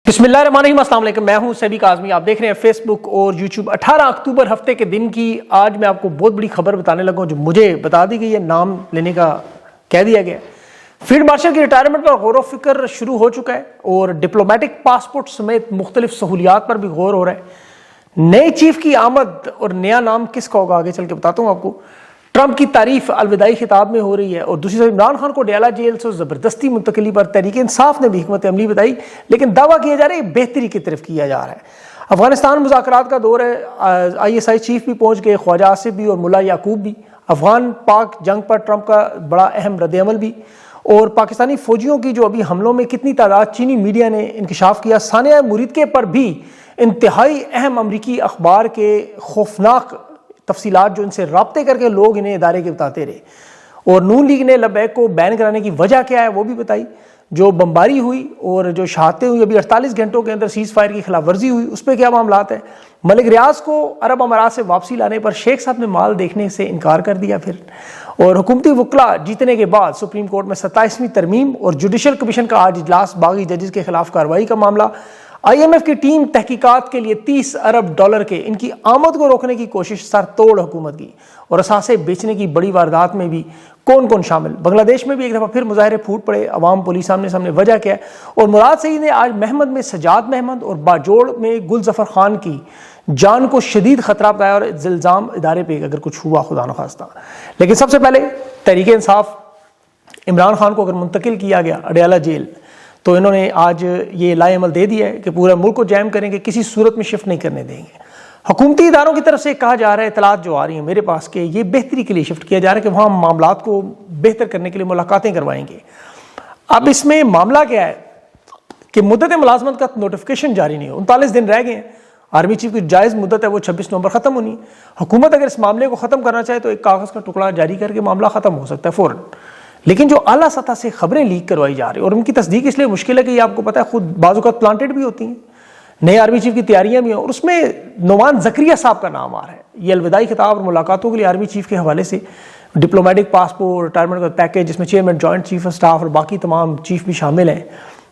بسم اللہ الرحمن الرحیم، السلام علیکم، میں ہوں سیبی کاظمی، آپ دیکھ رہے ہیں فیس بک اور یوٹیوب۔ 18 اکتوبر ہفتے کے دن کی آج میں آپ کو بہت بڑی خبر بتانے لگا ہوں جو مجھے بتا دی گئی ہے، نام لینے کا کہہ دیا گیا۔ فیلڈ مارشل کی ریٹائرمنٹ پر غور و فکر شروع ہو چکا ہے اور ڈپلومیٹک پاسپورٹ سمیت مختلف سہولیات پر بھی غور ہو رہا ہے۔ نئے چیف کی آمد اور نیا نام کس کا ہوگا آگے چل کے بتاتا ہوں آپ کو۔ ٹرمپ کی تعریف الوداعی خطاب میں ہو رہی ہے اور دوسری طرف عمران خان کو ڈیالہ جیل سے زبردستی منتقلی پر تحریک انصاف نے بھی حکمت عملی بتائی، لیکن دعویٰ کیا جا رہا ہے بہتری کی طرف کیا جا رہا ہے۔ افغانستان مذاکرات کا دور ہے، ISI چیف بھی پہنچ گئے، خواجہ آصف بھی اور ملا یعقوب بھی۔ افغان پاک جنگ پر ٹرمپ کا بڑا اہم رد عمل بھی، اور پاکستانی فوجیوں کی جو ابھی حملوں میں کتنی تعداد چینی میڈیا نے انکشاف کیا۔ ثانیہ مریدکے پر بھی انتہائی اہم امریکی اخبار کے خوفناک تفصیلات جو ان سے رابطے کر کے لوگ انہیں ادارے کے بتاتے رہے، اور نون لیگ نے لبیک کو بین کرانے کی وجہ کیا ہے وہ بھی بتائی۔ جو بمباری ہوئی اور جو شہادتیں ہوئی ابھی 48 گھنٹوں کے اندر سیز فائر کی خلاف ورزی ہوئی، اس پہ کیا معاملات ہیں۔ ملک ریاض کو عرب امارات سے واپسی لانے پر شیخ صاحب نے مال دیکھنے سے انکار کر دیا پھر، اور حکومتی وکلا جیتنے کے بعد سپریم کورٹ میں 27ویں ترمیم اور جوڈیشل کمیشن کا آج اجلاس، باغی ججز کے خلاف کارروائی کا معاملہ۔ IMF کی ٹیم تحقیقات کے لیے $30 ارب کے ان کی آمد کو روکنے کی کوشش سر توڑ حکومت کی، اور اثاثے بیچنے کی بڑی واردات میں بھی کون کون شامل۔ بنگلہ دیش میں بھی ایک دفعہ پھر مظاہرے پھوٹ پڑے، عوام پولیس سامنے وجہ کیا ہے۔ اور مراد سعید نے آج محمد میں سجاد محمد اور باجوڑ میں گل ظفر خان کی جان کو شدید خطرہ بتایا، اور الزام ادارے پہ اگر کچھ ہوا خدا نخواستہ۔ لیکن سب سے پہلے تحریک انصاف، عمران خان کو اگر منتقل کیا گیا اڈیالہ جیل تو انہوں نے آج یہ لائے عمل دے دیا ہے کہ پورے ملک کو جیم کریں گے، کسی صورت میں شفٹ نہیں کرنے دیں گے۔ حکومتی اداروں کی طرف سے کہا جا رہا ہے، اطلاعات جو آ رہی ہیں میرے پاس، کہ یہ بہتری کے لیے شفٹ کیا جا رہا ہے کہ وہاں معاملات کو بہتر کرنے کے لیے ملاقاتیں کروائیں گے۔ اب اس میں معاملہ کیا ہے کہ مدت ملازمت کا نوٹیفکیشن جاری نہیں ہو، 39 دن رہ گئے ہیں۔ آرمی چیف کی جائز مدت ہے وہ 26 نومبر ختم ہونی ہے۔ حکومت اگر اس معاملے کو ختم کرنا چاہے تو ایک کاغذ کا ٹکڑا جاری کر کے معاملہ ختم ہو سکتا ہے فوراً، لیکن جو اعلیٰ سطح سے خبریں لیک کروائی جا رہی ہیں اور ان کی تصدیق اس لیے مشکل ہے کہ یہ آپ کو پتہ ہے خود بعض اوقات پلانٹڈ بھی ہوتی ہیں، نئے آرمی چیف کی تیاریاں بھی ہیں، اور اس میں نعمان زکریا صاحب کا نام آ رہا ہے۔ یہ الوداعی خطاب اور ملاقاتوں کے لیے آرمی چیف کے حوالے سے ڈپلومیٹک پاسپورٹ، ریٹائرمنٹ کا پیکیج جس میں chairman joint chief of staff اور باقی تمام چیف بھی شامل ہیں،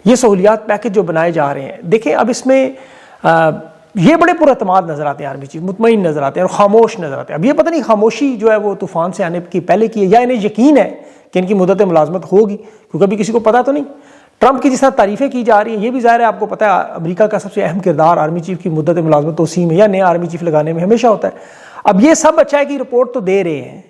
یہ سہولیات پیکیج جو بنائے جا رہے ہیں، دیکھیں اب اس میں یہ بڑے پراعتماد نظر آتے ہیں، آرمی چیف مطمئن نظر آتے ہیں اور خاموش نظر آتے ہیں۔ اب یہ پتہ نہیں خاموشی جو ہے وہ طوفان سے آنے کی پہلے کی ہے یا انہیں یقین ہے کہ ان کی مدت ملازمت ہوگی، کیونکہ ابھی کسی کو پتہ تو نہیں۔ ٹرمپ کی جس طرح تعریفیں کی جا رہی ہیں، یہ بھی ظاہر ہے آپ کو پتہ ہے امریکہ کا سب سے اہم کردار آرمی چیف کی مدت ملازمت توسیع میں یا نیا آرمی چیف لگانے میں ہمیشہ ہوتا ہے۔ اب یہ سب اچھا ہے کہ رپورٹ تو دے رہے ہیں،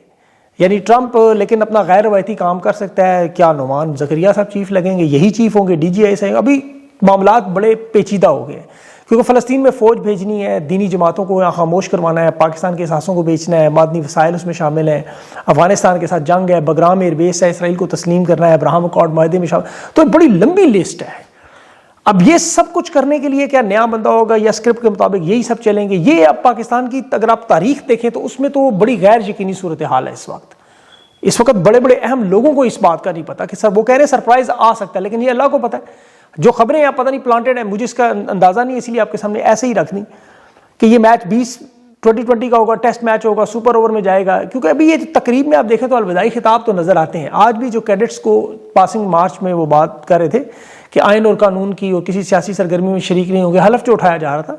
یعنی ٹرمپ لیکن اپنا غیر روایتی کام کر سکتا ہے۔ کیا نعمان زکریا صاحب چیف لگیں گے، یہی چیف ہوں گے، DGI سے؟ ابھی معاملات بڑے پیچیدہ ہو گئے ہیں، کیونکہ فلسطین میں فوج بھیجنی ہے، دینی جماعتوں کو یہاں خاموش کروانا ہے، پاکستان کے اثاثوں کو بیچنا ہے، معدنی وسائل اس میں شامل ہیں، افغانستان کے ساتھ جنگ ہے، بگرام ایئر بیس ہے، اسرائیل کو تسلیم کرنا ہے، ابراہم اکارڈ معاہدے میں شامل، تو ایک بڑی لمبی لسٹ ہے۔ اب یہ سب کچھ کرنے کے لیے کیا نیا بندہ ہوگا یا اسکرپٹ کے مطابق یہی سب چلیں گے؟ یہ اب پاکستان کی اگر آپ تاریخ دیکھیں تو اس میں تو بڑی غیر یقینی صورتحال ہے اس وقت بڑے بڑے اہم لوگوں کو اس بات کا نہیں پتا کہ سر وہ کہہ رہے ہیں سرپرائز آ سکتا ہے، لیکن یہ اللہ کو پتا ہے۔ جو خبریں آپ پتہ نہیں پلانٹڈ ہیں، مجھے اس کا اندازہ نہیں، اسی لیے آپ کے سامنے ایسے ہی رکھ دیں کہ یہ میچ 2020 کا ہوگا، ٹیسٹ میچ ہوگا، سپر اوور میں جائے گا، کیونکہ ابھی یہ تقریب میں آپ دیکھیں تو الوداعی خطاب تو نظر آتے ہیں۔ آج بھی جو کیڈٹس کو پاسنگ مارچ میں وہ بات کر رہے تھے کہ آئین اور قانون کی اور کسی سیاسی سرگرمی میں شریک نہیں ہوں گے، حلف جو اٹھایا جا رہا تھا۔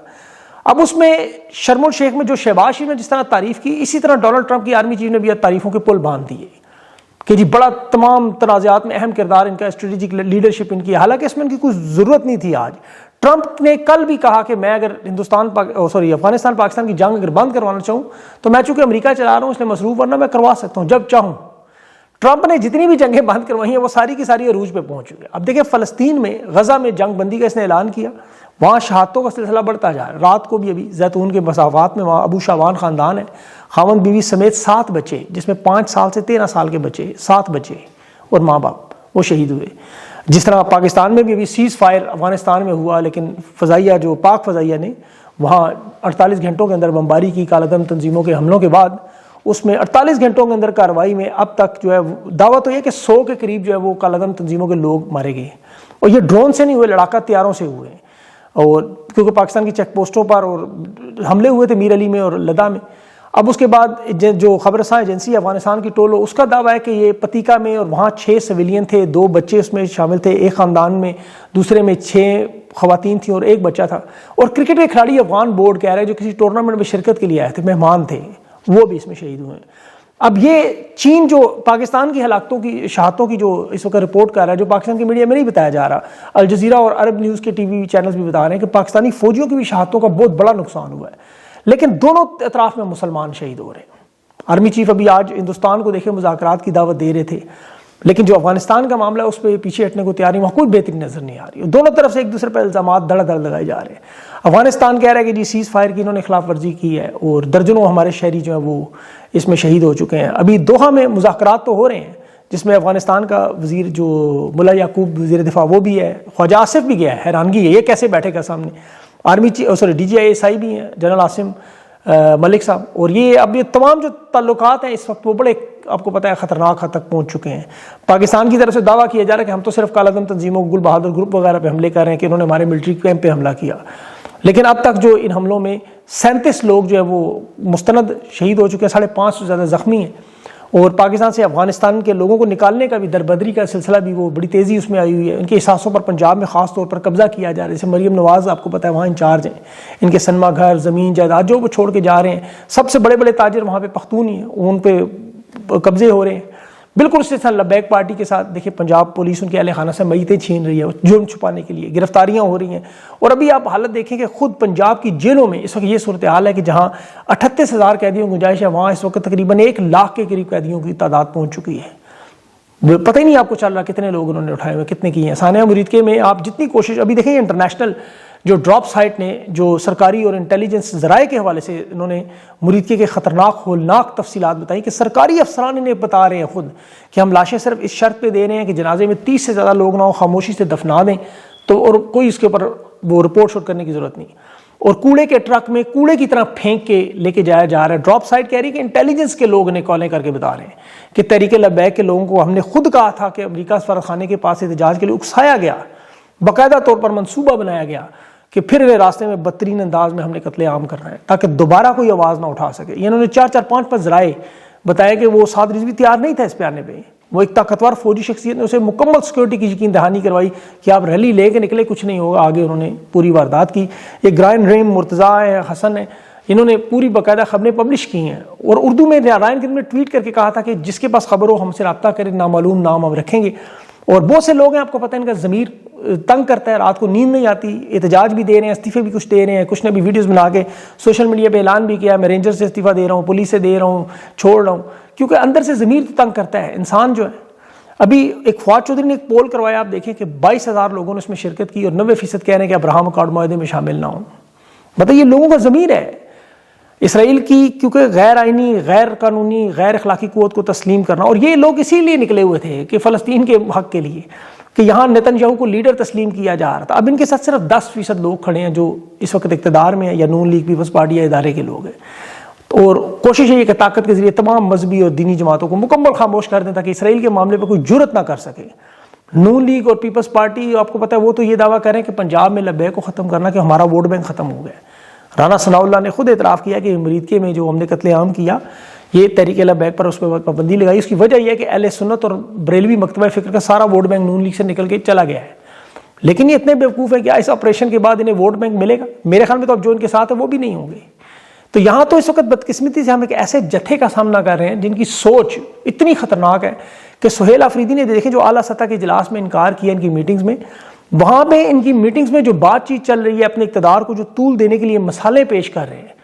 اب اس میں شرم الشیخ میں جو شہباز شریف نے جس طرح تعریف کی، اسی طرح ڈونلڈ ٹرمپ کی آرمی چیف نے بھی تعریفوں کے پل باندھ دیے کہ جی بڑا تمام تنازعات میں اہم کردار ان کا، اسٹریٹجک لیڈرشپ ان کی، حالانکہ اس میں ان کی کوئی ضرورت نہیں تھی۔ آج ٹرمپ نے کل بھی کہا کہ میں اگر افغانستان پاکستان کی جنگ اگر بند کروانا چاہوں تو میں چونکہ امریکہ چلا رہا ہوں اس لیے مصروف، ورنہ میں کروا سکتا ہوں جب چاہوں۔ ٹرمپ نے جتنی بھی جنگیں بند کروائی ہیں وہ ساری کی ساری عروج پہ پہنچ چکے۔ اب دیکھیں فلسطین میں غزہ میں جنگ بندی کا اس نے اعلان کیا، وہاں شہادتوں کا سلسلہ بڑھتا جا رہا ہے۔ رات کو بھی ابھی زیتون کے مساوات میں وہاں ابو شاوان خاندان ہے، خاوند بیوی سمیت 7 بچے، جس میں 5 سال سے 13 سال کے بچے، 7 بچے اور ماں باپ وہ شہید ہوئے۔ جس طرح پاکستان میں بھی ابھی سیز فائر افغانستان میں ہوا، لیکن فضائیہ جو پاک فضائیہ نے وہاں 48 گھنٹوں کے اندر بمباری کی کالعدم تنظیموں کے حملوں کے بعد، اس میں 48 گھنٹوں کے اندر کارروائی میں اب تک جو ہے دعویٰ تو یہ کہ 100 کے قریب جو ہے وہ کالعدم تنظیموں کے لوگ مارے گئے، اور یہ ڈرون سے نہیں ہوئے، لڑاکا طیاروں سے ہوئے، اور کیونکہ پاکستان کی چیک پوسٹوں پر اور حملے ہوئے تھے میر علی میں اور لدا میں۔ اب اس کے بعد جو خبر رساں ایجنسی افغانستان کی ٹولو، اس کا دعویٰ ہے کہ یہ پتیکا میں اور وہاں 6 سویلین تھے، 2 بچے اس میں شامل تھے، ایک خاندان میں دوسرے میں 6 خواتین تھیں اور ایک بچہ تھا، اور کرکٹ کے کھلاڑی افغان بورڈ کہہ رہے ہیں جو کسی ٹورنامنٹ میں شرکت کے لیے آئے تھے، مہمان تھے، وہ بھی اس میں شہید ہوئے ہیں۔ اب یہ چین جو پاکستان کی ہلاکتوں کی شہادتوں کی جو اس وقت رپورٹ کر رہا ہے، جو پاکستان کی میڈیا میں نہیں بتایا جا رہا، الجزیرہ اور عرب نیوز کے ٹی وی چینلز بھی بتا رہے ہیں کہ پاکستانی فوجیوں کی بھی شہادتوں کا بہت بڑا نقصان ہوا ہے، لیکن دونوں اطراف میں مسلمان شہید ہو رہے ہیں۔ آرمی چیف ابھی آج ہندوستان کو دیکھیں مذاکرات کی دعوت دے رہے تھے، لیکن جو افغانستان کا معاملہ ہے اس پہ پیچھے ہٹنے کو تیار نہیں، وہاں کوئی بہتری نظر نہیں آ رہی، دونوں طرف سے ایک دوسرے پر الزامات دڑ دڑ لگائے جا رہے ہیں۔ افغانستان کہہ رہا ہے کہ جی سیز فائر کی انہوں نے خلاف ورزی کی ہے اور درجنوں ہمارے شہری جو ہیں وہ اس میں شہید ہو چکے ہیں۔ ابھی دوحہ میں مذاکرات تو ہو رہے ہیں جس میں افغانستان کا وزیر جو ملا یعقوب وزیر دفاع وہ بھی ہے، خواجہ آصف بھی گیا ہے، حیرانگی ہے یہ کیسے بیٹھے گا سامنے، army D G I S I بھی ہیں جنرل عاصم ملک صاحب، اور یہ اب یہ تمام جو تعلقات ہیں اس وقت وہ بڑے آپ کو پتہ ہے خطرناک حد تک پہنچ چکے ہیں۔ پاکستان کی طرف سے دعویٰ کیا جا رہا ہے کہ ہم تو صرف کالعدم تنظیموں گل بہادر گروپ وغیرہ پہ حملے کر رہے ہیں کہ انہوں نے ہمارے ملٹری کیمپ پہ حملہ کیا، لیکن اب تک جو ان حملوں میں 37 لوگ جو ہے وہ مستند شہید ہو چکے ہیں، 550 سے زیادہ زخمی ہیں، اور پاکستان سے افغانستان کے لوگوں کو نکالنے کا بھی دربدری کا سلسلہ بھی وہ بڑی تیزی اس میں آئی ہوئی ہے۔ ان کے احساسوں پر پنجاب میں خاص طور پر قبضہ کیا جا رہا ہے، جیسے مریم نواز آپ کو پتہ ہے وہاں انچارج ہیں، ان کے سنما گھر زمین جائیداد جو وہ چھوڑ کے جا رہے ہیں، سب سے بڑے بڑے تاجر وہاں پہ پختون ہی ہیں، ان پہ قبضے ہو رہے ہیں۔ بالکل اسی طرح لبیک پارٹی کے ساتھ دیکھیں پنجاب پولیس ان کے اہل خانہ سے میتیں چھین رہی ہے جرم چھپانے کے لیے، گرفتاریاں ہو رہی ہیں، اور ابھی آپ حالت دیکھیں کہ خود پنجاب کی جیلوں میں اس وقت یہ صورتحال ہے کہ جہاں 38,000 قیدیوں کی گنجائش ہے وہاں اس وقت تقریباً 1 لاکھ کے قریب قیدیوں کی تعداد پہنچ چکی ہے۔ پتہ ہی نہیں آپ کو چل رہا کتنے لوگ انہوں نے اٹھائے ہوئے، کتنے کی ہیں۔ ثانیہ مرید میں آپ جتنی کوشش ابھی دیکھیں انٹرنیشنل جو ڈراپ سائٹ نے جو سرکاری اور انٹیلیجنس ذرائع کے حوالے سے انہوں نے مریدکے کے خطرناک ہولناک تفصیلات بتائیں کہ سرکاری افسران انہیں بتا رہے ہیں خود کہ ہم لاشیں صرف اس شرط پہ دے رہے ہیں کہ جنازے میں 30 سے زیادہ لوگ نہ ہوں، خاموشی سے دفنا دیں، تو اور کوئی اس کے اوپر وہ رپورٹ شوٹ کرنے کی ضرورت نہیں، اور کوڑے کے ٹرک میں کوڑے کی طرح پھینک کے لے کے جایا جا رہا ہے۔ ڈراپ سائٹ کہہ رہی ہے کہ انٹیلیجنس کے لوگ نے کالیں کر کے بتا رہے ہیں کہ تحریک لبیک کے لوگوں کو ہم نے خود کہا تھا کہ امریکہ سفارت خانے کے پاس احتجاج کے لیے اکسایا گیا، باقاعدہ طور پر منصوبہ بنایا گیا کہ پھر انہیں راستے میں بدترین انداز میں ہم نے قتل عام کرنا ہے تاکہ دوبارہ کوئی آواز نہ اٹھا سکے۔ انہوں نے 4-5 ذرائع بتایا کہ وہ سعد رضوی تیار نہیں تھا اس پہ آنے پہ، وہ ایک طاقتور فوجی شخصیت نے اسے مکمل سیکورٹی کی یقین دہانی کروائی کہ آپ ریلی لے کے نکلے کچھ نہیں ہوگا، آگے انہوں نے پوری واردات کی۔ یہ گرائن ریم مرتضیٰ ہے، حسن ہے، انہوں نے پوری باقاعدہ خبریں پبلش کی ہیں، اور اردو میں رائن گن نے ٹویٹ کر کے کہا تھا کہ جس کے پاس خبر ہو ہم سے رابطہ کرے، نامعلوم نام ہم رکھیں گے۔ اور بہت سے لوگ ہیں آپ کو پتہ ہے ان کا ضمیر تنگ کرتا ہے، رات کو نیند نہیں آتی، احتجاج بھی دے رہے ہیں، استعفے بھی کچھ دے رہے ہیں، کچھ نے بھی ویڈیوز بنا کے سوشل میڈیا پہ اعلان بھی کیا میں رینجر سے استعفیٰ دے رہا ہوں، پولیس سے دے رہا ہوں، چھوڑ رہا ہوں، کیونکہ اندر سے ضمیر تو تنگ کرتا ہے انسان جو ہے۔ ابھی ایک فواد چودھری نے ایک پول کروایا، آپ دیکھیں کہ 22,000 لوگوں نے اس میں شرکت کی اور 90% کہہ رہے ہیں کہ ابراہم اکارڈ معاہدے میں شامل نہ ہوں۔ بتائیے لوگوں کا ضمیر ہے اسرائیل کی، کیونکہ غیر آئینی، غیر قانونی، غیر اخلاقی قوت کو تسلیم کرنا، اور یہ لوگ اسی لیے نکلے ہوئے تھے کہ فلسطین کے حق کے لیے، کہ یہاں نیتن یاہو کو لیڈر تسلیم کیا جا رہا تھا۔ اب ان کے ساتھ صرف 10% لوگ کھڑے ہیں جو اس وقت اقتدار میں ہیں یا نون لیگ پیپلز پارٹی یا ادارے کے لوگ ہیں، اور کوشش ہے کہ طاقت کے ذریعے تمام مذہبی اور دینی جماعتوں کو مکمل خاموش کر دیں تاکہ اسرائیل کے معاملے پہ کوئی جرأت نہ کر سکے۔ نون لیگ اور پیپلز پارٹی آپ کو پتہ ہے وہ تو یہ دعویٰ کر رہے ہیں کہ پنجاب میں لبیک کو ختم کرنا کہ ہمارا ووٹ بینک ختم ہو گیا۔ رانا ثناء اللہ نے خود اعتراف کیا کہ مریدکے میں جو ہم نے قتل عام کیا یہ تحریک لبیک پر اس پہ پابندی لگائی، اس کی وجہ یہ ہے کہ اہل سنت اور بریلوی مکتبہ فکر کا سارا ووٹ بینک نون لیگ سے نکل کے چلا گیا ہے۔ لیکن یہ اتنے بیوقوف ہے کہ اس آپریشن کے بعد انہیں ووٹ بینک ملے گا؟ میرے خیال میں تو اب جو ان کے ساتھ ہے وہ بھی نہیں ہوں گے۔ تو یہاں تو اس وقت بدقسمتی سے ہم ایک ایسے جتھے کا سامنا کر رہے ہیں جن کی سوچ اتنی خطرناک ہے کہ سہیل آفریدی نے دیکھیں جو اعلیٰ سطح کے اجلاس میں انکار کیا ان کی میٹنگز میں، وہاں پہ ان کی میٹنگز میں جو بات چیت چل رہی ہے اپنے اقتدار کو جو طول دینے کے لیے مسالے پیش کر رہے ہیں،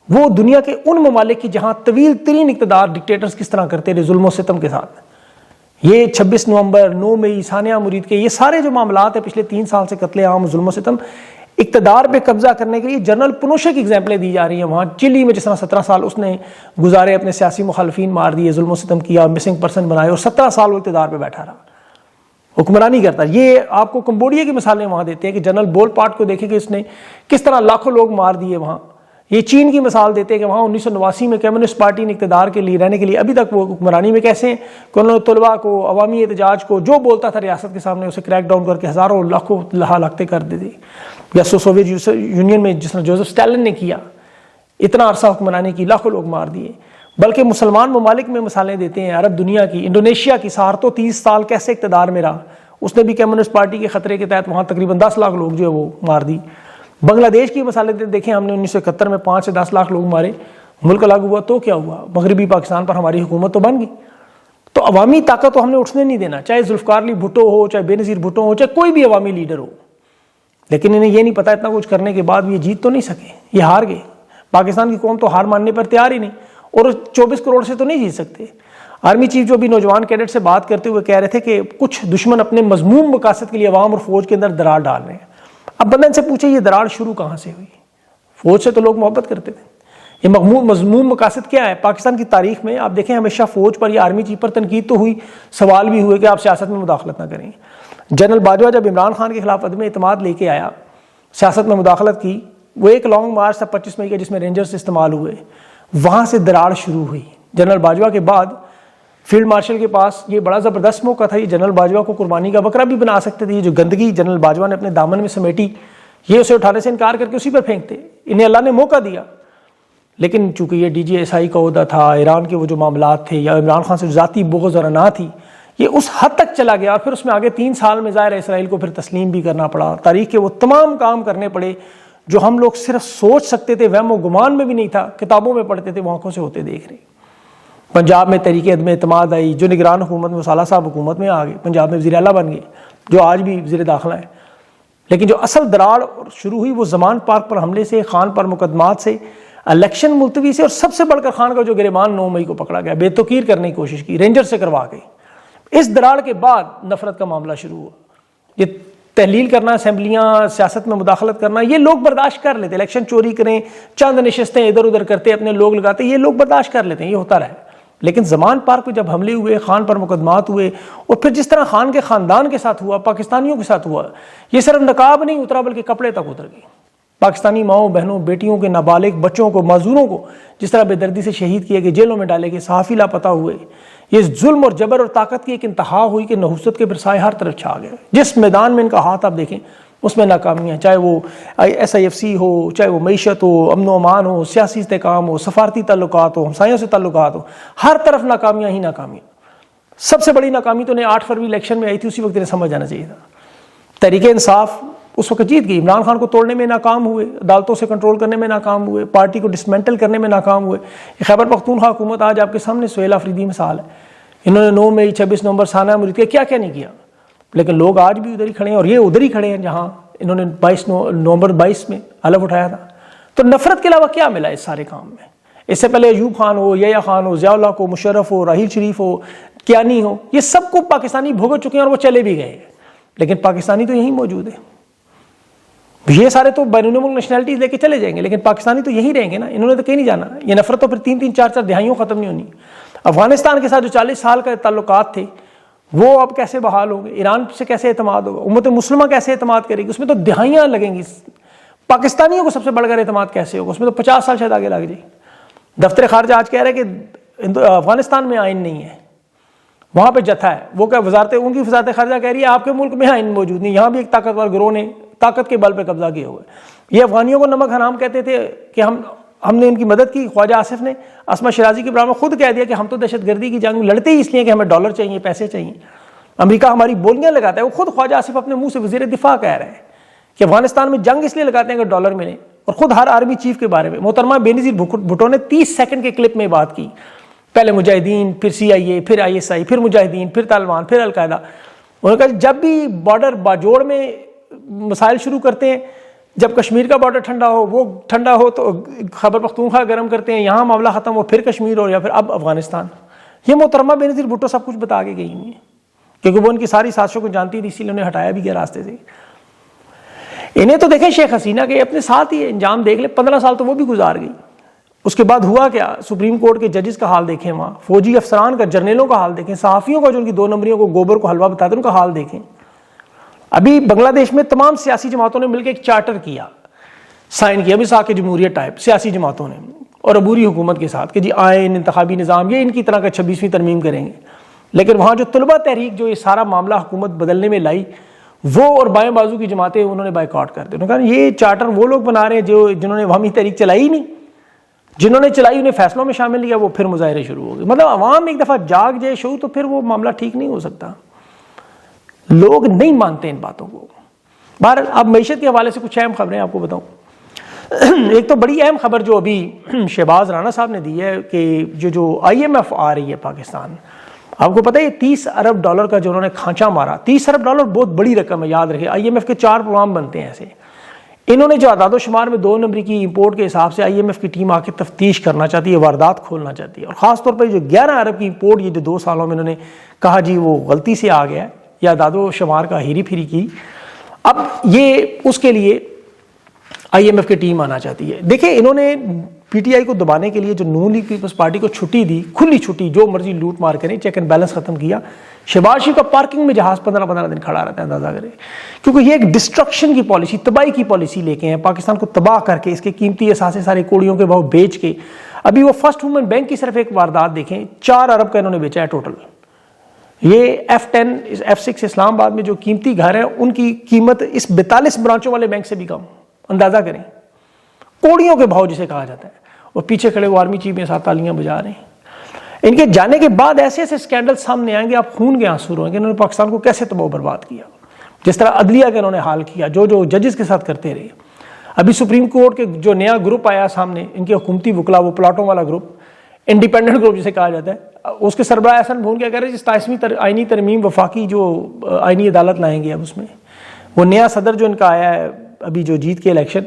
وہ دنیا کے ان ممالک کی جہاں طویل ترین اقتدار ڈکٹیٹرز کس طرح کرتے رہے ظلم و ستم کے ساتھ۔ یہ 26 نومبر، 9 مئی، ثانیہ مرید کے یہ سارے جو معاملات ہیں پچھلے 3 سال سے قتل عام ظلم و ستم، اقتدار پہ قبضہ کرنے کے لیے جنرل پنوشے کی ایگزامپلیں دی جا رہی ہیں۔ وہاں چلی میں جس طرح 17 سال اس نے گزارے، اپنے سیاسی مخالفین مار دیے، ظلم و ستم کیا، مسنگ پرسن بنائے، اور 17 سال وہ اقتدار پہ بیٹھا رہا، حکمرانی کرتا۔ یہ آپ کو کمبوڈیا کی مثالیں وہاں دیتے ہیں کہ جنرل بول پاٹ کو دیکھیں کہ اس نے کس طرح لاکھوں لوگ مار دیے وہاں۔ یہ چین کی مثال دیتے ہیں کہ وہاں 1989 میں کمیونسٹ پارٹی نے اقتدار کے لیے رہنے کے لیے ابھی تک وہ حکمرانی میں کیسے ہیں کہ انہوں نے طلباء کو، عوامی احتجاج کو، جو بولتا تھا ریاست کے سامنے اسے کریک ڈاؤن کر کے ہزاروں لاکھوں ہلاکتیں کر دی تھی، یا سوویت یونین میں جس طرح جوزف اسٹالن نے کیا۔ اتنا عرصہ حکمرانی کی، لاکھوں لوگ مار دیے، بلکہ مسلمان ممالک میں مثالیں دیتے ہیں، عرب دنیا کی، انڈونیشیا کی سہارتو 30 سال کیسے اقتدار میں رہا، اس نے بھی کمیونسٹ پارٹی کے خطرے کے تحت وہاں تقریباً 10 لاکھ لوگ جو ہے وہ مار دی۔ بنگلہ دیش کی مثالیں دیکھیں، ہم نے 1971 میں 5 سے 10 لاکھ لوگ مارے، ملک الگ ہوا تو کیا ہوا، مغربی پاکستان پر ہماری حکومت تو بن گئی۔ تو عوامی طاقت تو ہم نے اٹھنے نہیں دینا، چاہے ذوالفقار علی بھٹو ہو، چاہے بے نظیر بھٹو ہو، چاہے کوئی بھی عوامی لیڈر ہو، لیکن انہیں یہ نہیں پتا اتنا کچھ کرنے کے بعد یہ جیت تو نہیں سکے، یہ ہار گئے۔ پاکستان کی قوم تو ہار ماننے پر تیار ہی نہیں، اور 24 کروڑ سے تو نہیں جیت سکتے۔ آرمی چیف جو بھی نوجوان کیڈٹ سے بات کرتے ہوئے کہہ رہے تھے کہ کچھ دشمن اپنے مذموم مقاصد کے لیے عوام اور فوج کے اندر دراڑ ڈال رہے ہیں۔ اب بندہ ان سے پوچھے یہ دراڑ شروع کہاں سے ہوئی؟ فوج سے تو لوگ محبت کرتے تھے، یہ مذموم مقاصد کیا ہے؟ پاکستان کی تاریخ میں آپ دیکھیں ہمیشہ فوج پر یا آرمی چیف پر تنقید تو ہوئی، سوال بھی ہوئے کہ آپ سیاست میں مداخلت نہ کریں۔ جنرل باجوہ جب عمران خان کے خلاف عدم اعتماد لے کے آیا، سیاست میں مداخلت کی، وہ ایک لانگ مارچ تھا 25 مئی کا جس میں رینجرز استعمال ہوئے، وہاں سے دراڑ شروع ہوئی۔ جنرل باجوہ کے بعد فیلڈ مارشل کے پاس یہ بڑا زبردست موقع تھا، یہ جنرل باجوہ کو قربانی کا بکرا بھی بنا سکتے تھے۔ یہ جو گندگی جنرل باجوہ نے اپنے دامن میں سمیٹی، یہ اسے اٹھانے سے انکار کر کے اسی پر پھینکتے، انہیں اللہ نے موقع دیا۔ لیکن چونکہ یہ ڈی جی ایس آئی کا عہدہ تھا، ایران کے وہ جو معاملات تھے، یا عمران خان سے ذاتی بغض اور انا تھی، یہ اس حد تک چلا گیا، اور پھر اس میں آگے 3 سال میں ظاہر ہے اسرائیل کو پھر تسلیم بھی کرنا پڑا، تاریخ کے وہ تمام کام کرنے پڑے جو ہم لوگ صرف سوچ سکتے تھے، وہم و گمان میں بھی نہیں تھا، کتابوں میں پڑھتے تھے، وہ آنکھوں سے ہوتے دیکھ رہے۔ پنجاب میں تحریک عدم اعتماد آئی، جو نگران حکومت میں صالح صاحب حکومت میں آ گئے، پنجاب میں وزیر اعلیٰ بن گئے، جو آج بھی وزیر داخلہ ہیں۔ لیکن جو اصل دراڑ شروع ہوئی وہ زمان پارک پر حملے سے، خان پر مقدمات سے، الیکشن ملتوی سے، اور سب سے بڑھ کر خان کا جو گریبان 9 مئی کو پکڑا گیا، بے توقیر کرنے کی کوشش کی، رینجر سے کروا کے۔ اس دراڑ کے بعد نفرت کا معاملہ شروع ہوا۔ یہ تحلیل کرنا، اسمبلیاں، سیاست میں مداخلت کرنا، یہ لوگ برداشت کر لیتے، الیکشن چوری کریں، چند نشستیں ادھر ادھر کرتے، اپنے لوگ لگاتے، یہ لوگ برداشت کر لیتے ہیں، یہ ہوتا رہا۔ لیکن زمان پارک پہ جب حملے ہوئے، خان پر مقدمات ہوئے، اور پھر جس طرح خان کے خاندان کے ساتھ ہوا، پاکستانیوں کے ساتھ ہوا، یہ صرف نقاب نہیں اترا بلکہ کپڑے تک اتر گئے۔ پاکستانی ماؤں بہنوں، بیٹیوں کے، نابالغ بچوں کو، معذوروں کو جس طرح بے دردی سے شہید کیے گئے، جیلوں میں ڈالے گئے، صحافی لاپتہ ہوئے، یہ ظلم اور جبر اور طاقت کی ایک انتہا ہوئی کہ نحوست کے برسائے ہر طرف چھا گئے۔ جس میدان میں ان کا ہاتھ آپ دیکھیں اس میں ناکامیاں، چاہے وہ ایس آئی ایف سی ہو، چاہے وہ معیشت ہو، امن و امان ہو، سیاسی استحکام ہو، سفارتی تعلقات ہو، ہمسایوں سے تعلقات ہو، ہر طرف ناکامیاں ہی ناکامیاں۔ سب سے بڑی ناکامی تو 8 فروری الیکشن میں آئی تھی، اسی وقت انہیں سمجھ جانا چاہیے تھا۔ تحریک انصاف اس وقت جیت گئی، عمران خان کو توڑنے میں ناکام ہوئے، عدالتوں سے کنٹرول کرنے میں ناکام ہوئے، پارٹی کو ڈسمنٹل کرنے میں ناکام ہوئے۔ خیبر پختونخوا حکومت آج آپ کے سامنے سہیل آفریدی مثال ہے، انہوں نے 9 مئی 26 نومبر سانحہ مرید کے کیا نہیں کیا، لیکن لوگ آج بھی ادھر ہی کھڑے ہیں، اور یہ ادھر ہی کھڑے ہیں جہاں انہوں نے 22 نومبر 22 میں حلف اٹھایا تھا۔ تو نفرت کے علاوہ کیا ملا اس سارے کام میں؟ اس سے پہلے ایوب خان ہو، یحییٰ خان ہو، ضیاء اللہ کو، مشرف ہو، راحیل شریف ہو، کیانی ہو، یہ سب کو پاکستانی بھگت چکے ہیں اور وہ چلے بھی گئے، لیکن پاکستانی تو یہیں موجود ہے۔ یہ سارے تو بیرون ملک نیشنلٹیز لے کے چلے جائیں گے، لیکن پاکستانی تو یہی رہیں گے نا، انہوں نے تو کہیں نہیں جانا۔ یہ نفرت تو پھر 3-3 4-4 دہائیوں ختم نہیں ہونی۔ افغانستان کے ساتھ جو 40 سال کا تعلقات تھے وہ اب کیسے بحال ہوں گے؟ ایران سے کیسے اعتماد ہوگا؟ امت مسلمہ کیسے اعتماد کرے گی؟ اس میں تو دہائیاں لگیں گی۔ پاکستانیوں کو سب سے بڑھ کر اعتماد کیسے ہوگا؟ اس میں تو 50 سال شاید آگے لگ جائے۔ دفتر خارجہ آج کہہ رہے کہ افغانستان میں آئین نہیں ہے، وہاں پہ جتھا ہے، وہ کیا وزارت، ان کی وزارت خارجہ کہہ رہی ہے آپ کے ملک میں آئین موجود نہیں، یہاں بھی ایک طاقتور گروہ نے طاقت کے بل پہ قبضہ کیا ہوا ہے۔ یہ افغانیوں کو نمک حرام کہتے تھے کہ ہم نے ان کی مدد کی۔ خواجہ آصف نے اسما شیرازی کے بارے میں خود کہہ دیا کہ ہم تو دہشت گردی کی جنگ لڑتے ہی اس لیے کہ ہمیں ڈالر چاہیے، پیسے چاہیے، امریکہ ہماری بولیاں لگاتا ہے۔ وہ خود خواجہ آصف اپنے منہ سے وزیر دفاع کہہ رہے ہیں کہ افغانستان میں جنگ اس لیے لگاتے ہیں کہ ڈالر ملے، اور خود ہر آرمی چیف کے بارے میں محترمہ بے نظیر بھٹو نے 30 سیکنڈ کے کلپ میں بات کی، پہلے مجاہدین، پھر CIA، پھر ISI، پھر مجاہدین، پھر طالبان، پھر القاعدہ۔ انہوں نے کہا جب بھی بارڈر باجوڑ میں مسائل شروع کرتے ہیں، جب کشمیر کا بارڈر ٹھنڈا ہو، وہ ٹھنڈا ہو تو خیبر پختونخوا گرم کرتے ہیں، یہاں معاملہ ختم ہو پھر کشمیر ہو، یا پھر اب افغانستان۔ یہ محترمہ بے نظیر بھٹو سب کچھ بتا کے گئی ہوئی ہیں، کیونکہ وہ ان کی ساری سازشوں کو جانتی تھی، اسی لیے انہیں ہٹایا بھی گیا راستے سے۔ انہیں تو دیکھیں شیخ حسینہ کے اپنے ساتھ ہی انجام دیکھ لیں، 15 سال تو وہ بھی گزار گئی۔ اس کے بعد ہوا کیا؟ سپریم کورٹ کے ججز کا حال دیکھیں، وہاں فوجی افسران کا، جرنیلوں کا حال دیکھیں، صحافیوں کا جو ان کی 2 نمبریوں کو گوبر کو حلوہ بتاتے ہیں ان کا حال دیکھیں۔ ابھی بنگلہ دیش میں تمام سیاسی جماعتوں نے مل کے ایک چارٹر کیا، سائن کیا، وفاق جمہوریت ٹائپ سیاسی جماعتوں نے اور عبوری حکومت کے ساتھ کہ جی آئین، انتخابی نظام، یہ ان کی طرح کا 26ویں ترمیم کریں گے۔ لیکن وہاں جو طلبہ تحریک جو یہ سارا معاملہ حکومت بدلنے میں لائی، وہ اور بائیں بازو کی جماعتیں انہوں نے بائیکاٹ کر دیا۔ انہوں نے کہا یہ چارٹر وہ لوگ بنا رہے ہیں جنہوں نے عوامی تحریک چلائی ہی نہیں، جنہوں نے چلائی انہیں فیصلوں میں شامل کیا، وہ پھر مظاہرے شروع ہو گئے. مطلب عوام ایک دفعہ جاگ جائے شعور تو پھر وہ معاملہ ٹھیک نہیں ہو سکتا. لوگ نہیں مانتے ان باتوں کو. بہرحال اب معیشت کے حوالے سے کچھ اہم خبریں آپ کو بتاؤں. ایک تو بڑی اہم خبر جو ابھی شہباز رانا صاحب نے دی ہے کہ جو IMF آ رہی ہے پاکستان، آپ کو پتہ ہے $30 ارب کا جو انہوں نے کھانچا مارا. $30 ارب بہت بڑی رقم ہے، یاد رکھے. IMF کے 4 پروگرام بنتے ہیں ایسے. انہوں نے جو اعداد و شمار میں 2 نمبری کی امپورٹ کے حساب سے IMF کی ٹیم آ کے تفتیش کرنا چاہتی ہے، واردات کھولنا چاہتی ہے، اور خاص طور پر جو 11 ارب کی امپورٹ یہ جو 2 سالوں میں انہوں نے کہا جی وہ غلطی سے آ گیا یا اعداد و شمار کا ہیری پھیری کی. اب یہ اس کے لیے IMF کی ٹیم آنا چاہتی ہے. دیکھیں انہوں نے PTI کو دبانے کے لیے جو نون لیگ پیپلز پارٹی کو چھٹی دی، کھلی چھٹی، جو مرضی لوٹ مار کریں، چیک اینڈ بیلنس ختم کیا. شہباز شریف کا پارکنگ میں جہاز 15 دن کھڑا رہتا ہے، اندازہ کریں. کیونکہ یہ ایک ڈسٹرکشن کی پالیسی، تباہی کی پالیسی لے کے ہیں، پاکستان کو تباہ کر کے، اس کے قیمتی اثاثے سارے کوڑیوں کے بھاؤ بیچ کے. ابھی وہ فرسٹ وومن بینک کی صرف ایک واردات دیکھیں، 4 ارب کا انہوں نے بیچا ہے ٹوٹل. یہ F10 F6 اسلام آباد میں جو قیمتی گھر ہیں ان کی قیمت اس 42 برانچوں والے بینک سے بھی کم. اندازہ کریں، کوڑیوں کے بھاؤ جسے کہا جاتا ہے. اور پیچھے کھڑے وہ آرمی چیف کے ساتھ تالیاں بجا رہے ہیں. ان کے جانے کے بعد ایسے ایسے اسکینڈل سامنے آئیں گے، آپ خون کے آنسو روئیں گے. انہوں نے پاکستان کو کیسے تباہ و برباد کیا، جس طرح عدلیہ کا انہوں نے حال کیا، جو ججز کے ساتھ کرتے رہے. ابھی سپریم کورٹ کے جو نیا گروپ آیا سامنے، ان کے حکومتی وکلا، وہ پلاٹوں والا گروپ، انڈیپینڈنٹ گروپ جسے کہا جاتا ہے، اس کے سربراہ احسن بھون کیا کہہ رہے ہیں، 27ویں آئینی ترمیم وفاقی جو آئینی عدالت لائیں گے. اب اس میں وہ نیا صدر جو ان کا آیا ہے ابھی جو جیت کے الیکشن،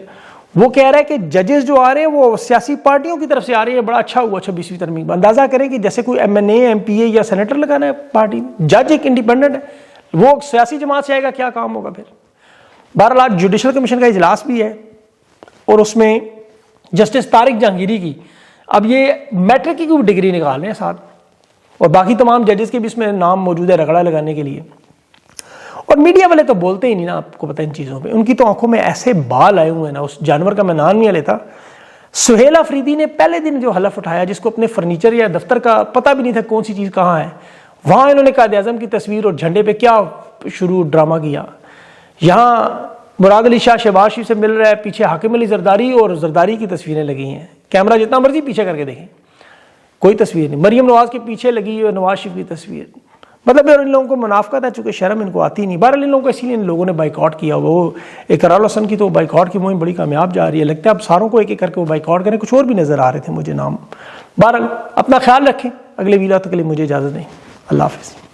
وہ کہہ رہا ہے کہ ججز جو آ رہے ہیں وہ سیاسی پارٹیوں کی طرف سے آ رہے ہیں. بڑا اچھا ہوا 26ویں ترمیم. اندازہ کریں کہ جیسے کوئی MNA MPA یا سینیٹر لگانا ہے پارٹی میں، جج ایک انڈیپینڈنٹ ہے، وہ سیاسی جماعت سے آئے گا، کیا کام ہوگا پھر. بہرحال آج جوڈیشل کمیشن کا اجلاس بھی ہے اور اس میں جسٹس طارق جہانگیری کی اب یہ میٹرک کی کوئی ڈگری نکال رہے ہیں ساتھ، اور باقی تمام ججز کے بھی اس میں نام موجود ہے رگڑا لگانے کے لیے. اور میڈیا والے تو بولتے ہی نہیں نا، آپ کو پتہ ان چیزوں پہ. ان کی تو آنکھوں میں ایسے بال آئے ہوئے ہیں نا، اس جانور کا میں نام نہیں لیتا. سہیل آفریدی نے پہلے دن جو حلف اٹھایا، جس کو اپنے فرنیچر یا دفتر کا پتہ بھی نہیں تھا کون سی چیز کہاں ہے، وہاں انہوں نے قائد اعظم کی تصویر اور جھنڈے پہ کیا شروع ڈرامہ کیا. یہاں مراد علی شاہ شہباز شریف سے مل رہا ہے، پیچھے حاکم علی زرداری اور زرداری کی تصویریں لگی ہیں. کیمرہ جتنا مرضی پیچھے کر کے دیکھیں، کوئی تصویر نہیں. مریم نواز کے پیچھے لگی ہے نواز شریف کی تصویر. مطلب ان لوگوں کو منافقت ہے، چونکہ شرم ان کو آتی نہیں. بہرحال ان لوگوں کو اسی لیے ان لوگوں نے بائیکاٹ کیا. وہ اقرار حسن کی تو بائیکاٹ کی مہم بڑی کامیاب جا رہی ہے. لگتا ہے اب ساروں کو ایک ایک کر کے وہ بائیکاٹ کریں. کچھ اور بھی نظر آ رہے تھے مجھے نام. بہرحال اپنا خیال رکھیں. اگلے ویلا تک کے لیے مجھے اجازت دیں. اللہ حافظ.